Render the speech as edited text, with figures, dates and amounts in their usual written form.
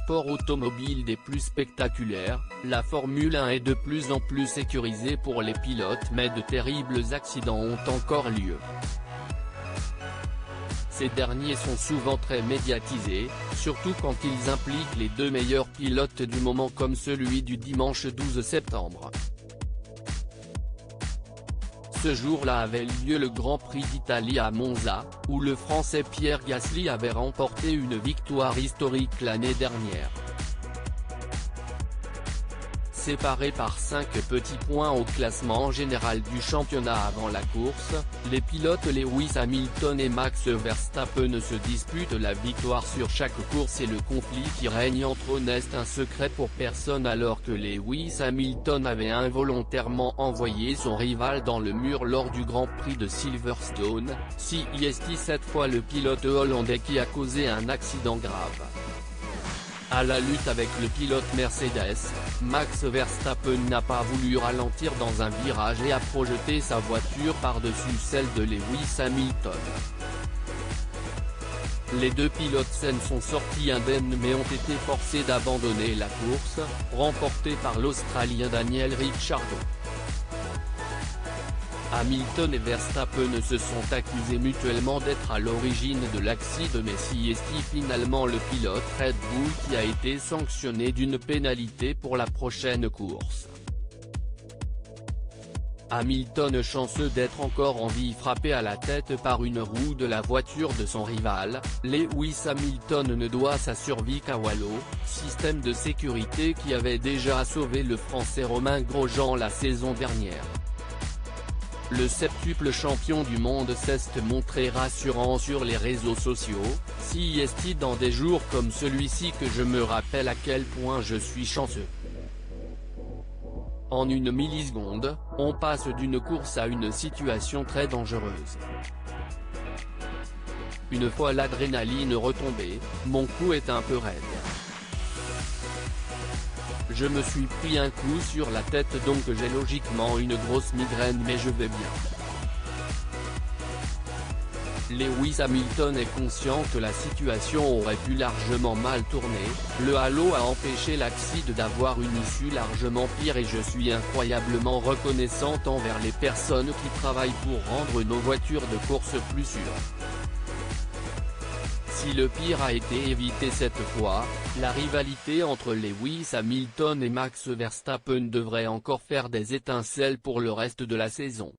sports automobiles des plus spectaculaires, la Formule 1 est de plus en plus sécurisée pour les pilotes, mais de terribles accidents ont encore lieu. Ces derniers sont souvent très médiatisés, surtout quand ils impliquent les deux meilleurs pilotes du moment comme celui du dimanche 12 septembre. Ce jour-là avait lieu le Grand Prix d'Italie à Monza, où le Français Pierre Gasly avait remporté une victoire historique l'année dernière. Séparés par 5 petits points au classement général du championnat avant la course, les pilotes Lewis Hamilton et Max Verstappen se disputent la victoire sur chaque course et le conflit qui règne entre eux n'est un secret pour personne alors que Lewis Hamilton avait involontairement envoyé son rival dans le mur lors du Grand Prix de Silverstone, CEST cette fois le pilote hollandais qui a causé un accident grave. À la lutte avec le pilote Mercedes, Max Verstappen n'a pas voulu ralentir dans un virage et a projeté sa voiture par-dessus celle de Lewis Hamilton. Les deux pilotes sains sont sortis indemnes mais ont été forcés d'abandonner la course, remportée par l'Australien Daniel Ricciardo. Hamilton et Verstappen se sont accusés mutuellement d'être à l'origine de l'accident mais CEST finalement le pilote Red Bull qui a été sanctionné d'une pénalité pour la prochaine course. Hamilton chanceux d'être encore en vie frappé à la tête par une roue de la voiture de son rival, Lewis Hamilton ne doit sa survie qu'à Wallow, système de sécurité qui avait déjà sauvé le Français Romain Grosjean la saison dernière. Le septuple champion du monde s'est montré rassurant sur les réseaux sociaux, CEST dans des jours comme celui-ci que je me rappelle à quel point je suis chanceux. En une milliseconde, on passe d'une course à une situation très dangereuse. Une fois l'adrénaline retombée, mon cou est un peu raide. Je me suis pris un coup sur la tête donc j'ai logiquement une grosse migraine mais je vais bien. Lewis Hamilton est conscient que la situation aurait pu largement mal tourner, le halo a empêché l'accident d'avoir une issue largement pire et je suis incroyablement reconnaissante envers les personnes qui travaillent pour rendre nos voitures de course plus sûres. Si le pire a été évité cette fois, la rivalité entre Lewis Hamilton et Max Verstappen devrait encore faire des étincelles pour le reste de la saison.